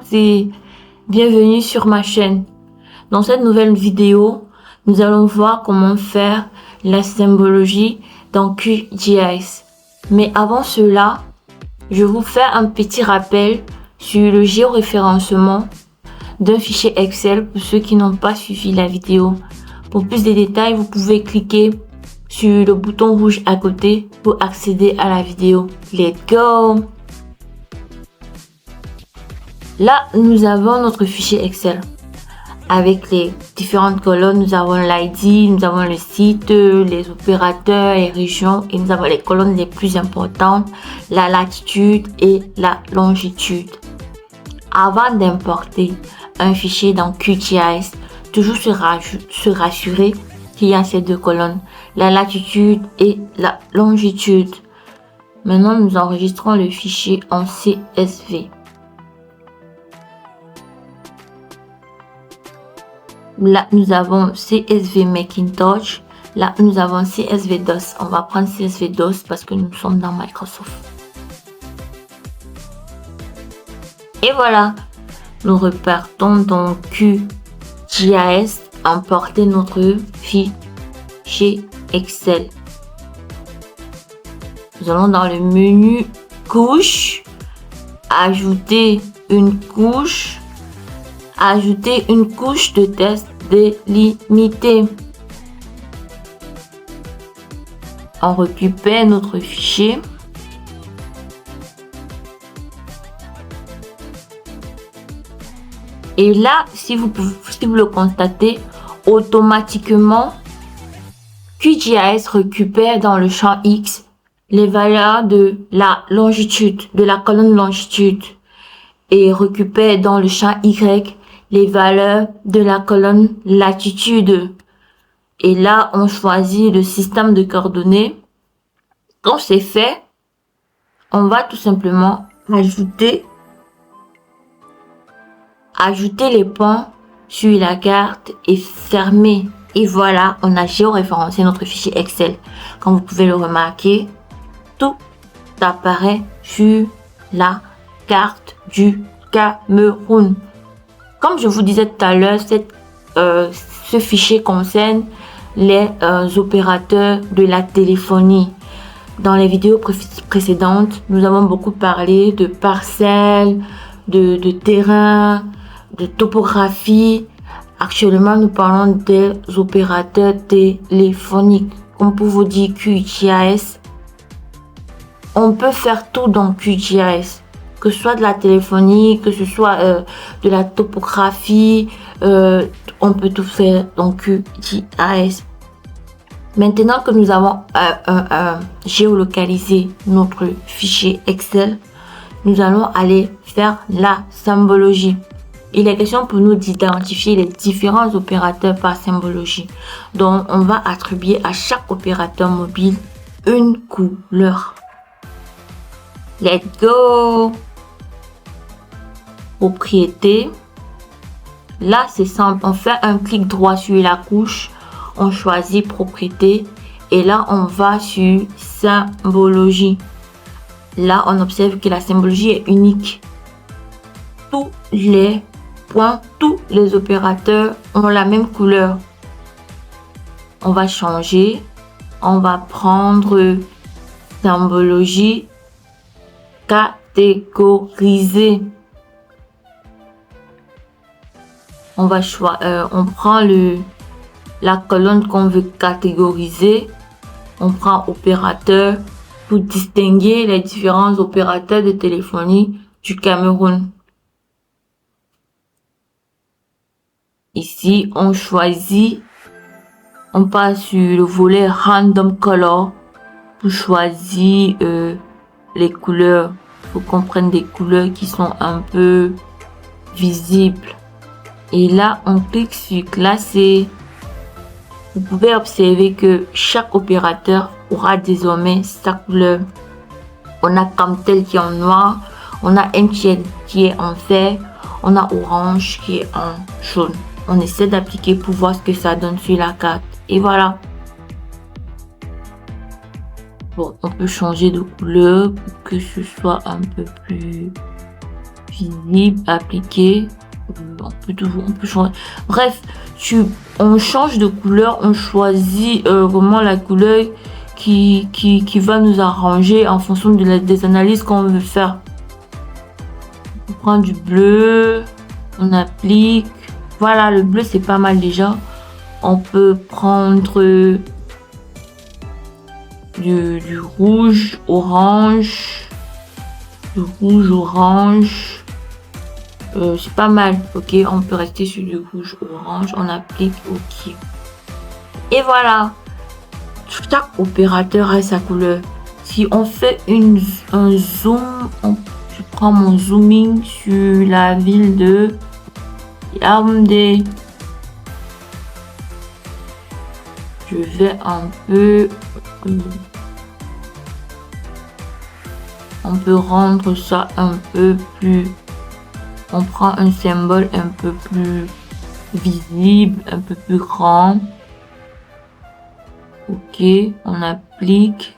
Et bienvenue sur ma chaîne. Dans cette nouvelle vidéo, nous allons voir comment faire la symbologie dans QGIS. Mais avant cela, je vous fais un petit rappel sur le géoréférencement d'un fichier Excel pour ceux qui n'ont pas suivi la vidéo. Pour plus de détails, vous pouvez cliquer sur le bouton rouge à côté pour accéder à la vidéo. Let's go! Là, nous avons notre fichier Excel. Avec les différentes colonnes, nous avons l'ID, nous avons le site, les opérateurs, les régions et nous avons les colonnes les plus importantes, la latitude et la longitude. Avant d'importer un fichier dans QGIS, toujours se rassurer qu'il y a ces deux colonnes, la latitude et la longitude. Maintenant, nous enregistrons le fichier en CSV. Là, nous avons CSV Macintosh. Là, nous avons CSV DOS. On va prendre CSV DOS parce que nous sommes dans Microsoft. Et voilà, nous repartons dans QGIS, importer notre fichier Excel. Nous allons dans le menu couche, ajouter une couche. Ajouter une couche de test délimitée. On récupère notre fichier. Et là, si vous le constatez, automatiquement, QGIS récupère dans le champ X les valeurs de la longitude, de la colonne longitude, et récupère dans le champ Y les valeurs de la colonne latitude. Et là, on choisit le système de coordonnées. Quand c'est fait, on va tout simplement ajouter les points sur la carte et fermer. Et voilà, on a géoréférencé notre fichier Excel. Comme vous pouvez le remarquer, tout apparaît sur la carte du Cameroun. Comme je vous disais tout à l'heure, ce fichier concerne les opérateurs de la téléphonie. Dans les vidéos précédentes, nous avons beaucoup parlé de parcelles, de terrain, de topographie. Actuellement, nous parlons des opérateurs téléphoniques. Comme pour vous dire QGIS, on peut faire tout dans QGIS. Que ce soit de la téléphonie, que ce soit de la topographie, on peut tout faire dans QGIS. Maintenant que nous avons géolocalisé notre fichier Excel, nous allons aller faire la symbologie. Il est question pour nous d'identifier les différents opérateurs par symbologie. Donc, on va attribuer à chaque opérateur mobile une couleur. Let's go! Propriété. Là, c'est simple. On fait un clic droit sur la couche. On choisit propriété. Et là, on va sur symbologie. Là, on observe que la symbologie est unique. Tous les points, tous les opérateurs ont la même couleur. On va changer. On va prendre symbologie catégoriser. On prend la colonne qu'on veut catégoriser. On prend opérateur pour distinguer les différents opérateurs de téléphonie du Cameroun. Ici, on choisit, on passe sur le volet Random Color pour choisir les couleurs. Il faut qu'on prenne des couleurs qui sont un peu visibles. Et là, on clique sur classer. Vous pouvez observer que chaque opérateur aura désormais sa couleur. On a Camtel qui est en noir, on a MTN qui est en vert, on a Orange qui est en jaune. On essaie d'appliquer pour voir ce que ça donne sur la carte. Et voilà. Bon, on peut changer de couleur pour que ce soit un peu plus visible, appliqué. On peut changer. Bref, on change de couleur, on choisit vraiment la couleur qui va nous arranger en fonction des analyses qu'on veut faire. On prend du bleu, on applique. Voilà, le bleu c'est pas mal déjà. On peut prendre du rouge, orange. Du rouge, orange. C'est pas mal, ok, on peut rester sur du rouge orange, on applique, ok. Et voilà, chaque opérateur a sa couleur. Si on fait un zoom, je prends mon zooming sur la ville de Yaoundé. Je vais un peu, on peut rendre ça un peu plus. On prend un symbole un peu plus visible, un peu plus grand. Ok, on applique.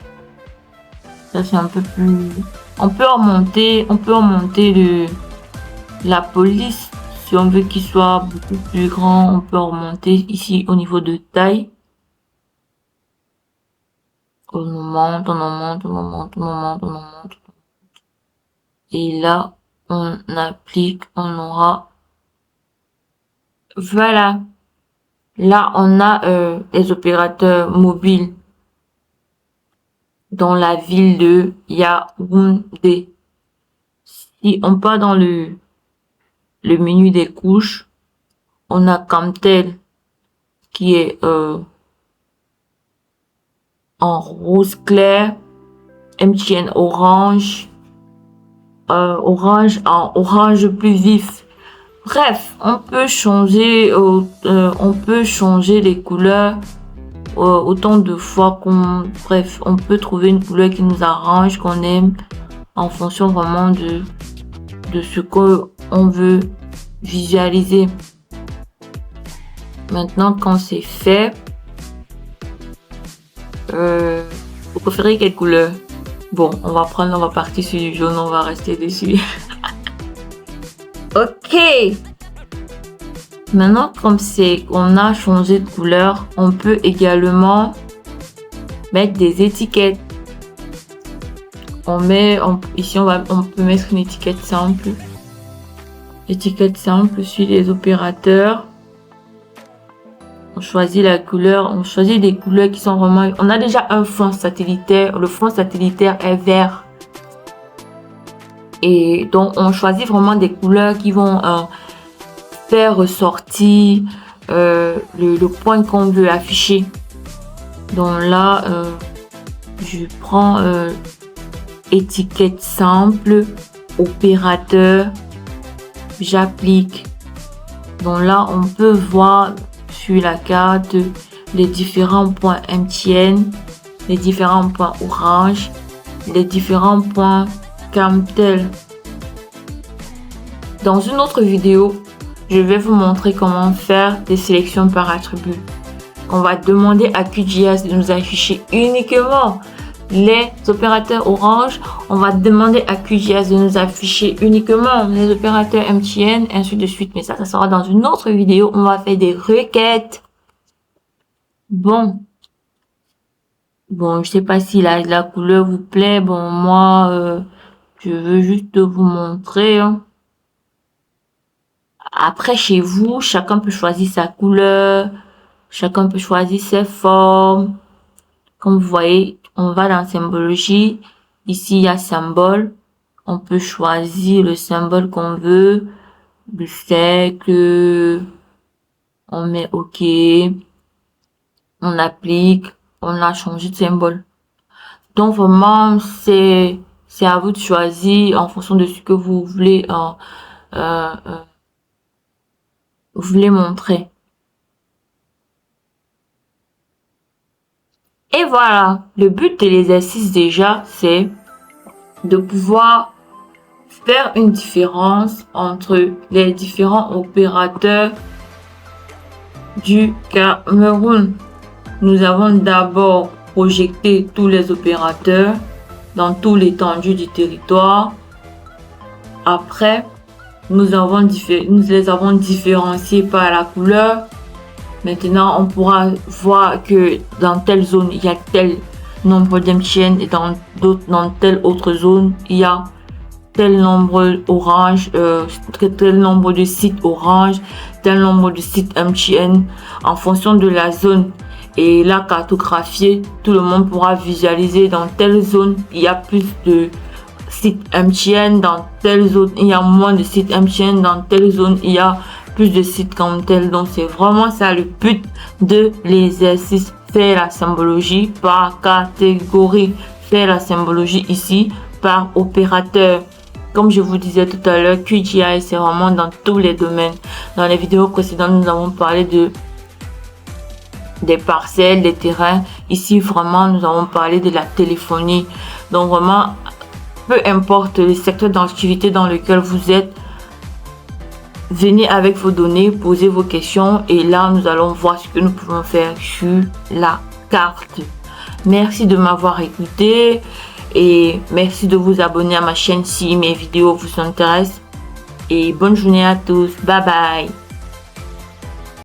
Ça c'est un peu plus. On peut remonter la police si on veut qu'il soit beaucoup plus grand. On peut remonter ici au niveau de taille. On monte, on monte, on monte, on monte, on monte. Et là, on applique, on aura, voilà, là on a les opérateurs mobiles dans la ville de Yaoundé. Si on part dans le menu des couches, on a Camtel qui est en rose clair, MTN orange, orange en orange plus vif. Bref, on peut changer les couleurs autant de fois bref, on peut trouver une couleur qui nous arrange, qu'on aime, en fonction vraiment de ce que on veut visualiser. Maintenant, quand c'est fait, vous préférez quelle couleur? Bon, on va partir sur du jaune, on va rester dessus. Ok. Maintenant, comme on a changé de couleur, on peut également mettre des étiquettes. Ici, on peut mettre une étiquette simple. Étiquette simple sur les opérateurs. On choisit la couleur, on choisit des couleurs qui sont vraiment... On a déjà un fond satellitaire. Le fond satellitaire est vert. Et donc, on choisit vraiment des couleurs qui vont faire ressortir le point qu'on veut afficher. Donc là, je prends étiquette simple, opérateur, j'applique. Donc là, on peut voir sur la carte les différents points MTN, les différents points Orange, les différents points Camtel. Dans une autre vidéo, je vais vous montrer comment faire des sélections par attribut. On va demander à QGIS de nous afficher uniquement les opérateurs Orange. On va demander à QGIS de nous afficher uniquement les opérateurs MTN, ainsi de suite. Mais ça sera dans une autre vidéo. On va faire des requêtes. Bon, je sais pas si la couleur vous plaît. Bon, moi, je veux juste vous montrer. Après, chez vous, chacun peut choisir sa couleur. Chacun peut choisir ses formes. Comme vous voyez, on va dans symbologie. Ici, il y a symbole. On peut choisir le symbole qu'on veut. Le cercle. On met OK. On applique. On a changé de symbole. Donc, vraiment, c'est à vous de choisir en fonction de ce que vous voulez montrer. Et voilà, le but de l'exercice déjà, c'est de pouvoir faire une différence entre les différents opérateurs du Cameroun. Nous avons d'abord projeté tous les opérateurs dans toute l'étendue du territoire. Après, nous les avons différenciés par la couleur. Maintenant, on pourra voir que dans telle zone, il y a tel nombre d'MTN et dans telle autre zone, il y a tel nombre orange, tel nombre de sites orange, tel nombre de sites MTN en fonction de la zone et la cartographier. Tout le monde pourra visualiser dans telle zone, il y a plus de sites MTN, dans telle zone, il y a moins de sites MTN, dans telle zone, il y a plus de sites comme tel. Donc, c'est vraiment ça le but de l'exercice. Faire la symbologie par catégorie. Faire la symbologie ici par opérateur. Comme je vous disais tout à l'heure, QGIS, c'est vraiment dans tous les domaines. Dans les vidéos précédentes, nous avons parlé des parcelles, des terrains. Ici, vraiment, nous avons parlé de la téléphonie. Donc, vraiment, peu importe le secteur d'activité dans lequel vous êtes, venez avec vos données, posez vos questions et là, nous allons voir ce que nous pouvons faire sur la carte. Merci de m'avoir écouté. Et merci de vous abonner à ma chaîne si mes vidéos vous intéressent. Et bonne journée à tous. Bye bye.